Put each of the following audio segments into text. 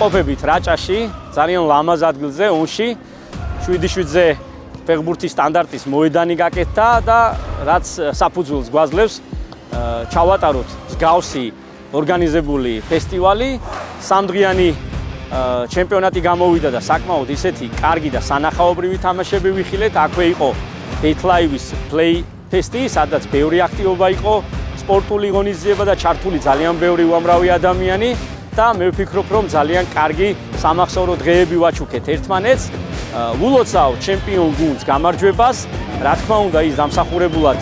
ვიმყოფებით რაჭაში, ძალიან ლამაზ ადგილზე, ონში. 7-7-ზე ფეხბურთის სტანდარტის მოედანი გაკეთდა და რაც საფუძველს გვაძლევს ჩავატაროთ მსგავსი ორგანიზებული ფესტივალი. სამდღიანი ჩემპიონატი გამოვიდა და საკმაოდ ისეთი კარგი და სანახაობრივი თამაშები ვიხილეთ. აქვე იყო BetLive-ის Play Fest-ი, სადაც ბევრი აქტივობა იყო, სპორტული ღონისძიება და ჩართული ძალიან ბევრი უამრავი ადამიანი და მე ვფიქრობ, რომ ძალიან კარგი სამახსოვრო დღეები ვაჩუქეთ ერთმანეთს. ვულოცავ ჩემპიონ გუნდს გამარჯვებას, რა თქმა უნდა ის დამსახურებულად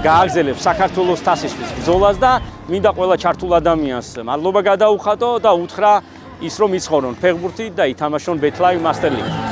გააგზელებს საქართველოს თასისთვის ბრძოლას და მინდა ყველა ჩართულ ადამიანს მადლობა გადაუხატო და უთხრა ის რომ იცხოვრონ ფეხბურთით და ითამაშონ BetLive Master League.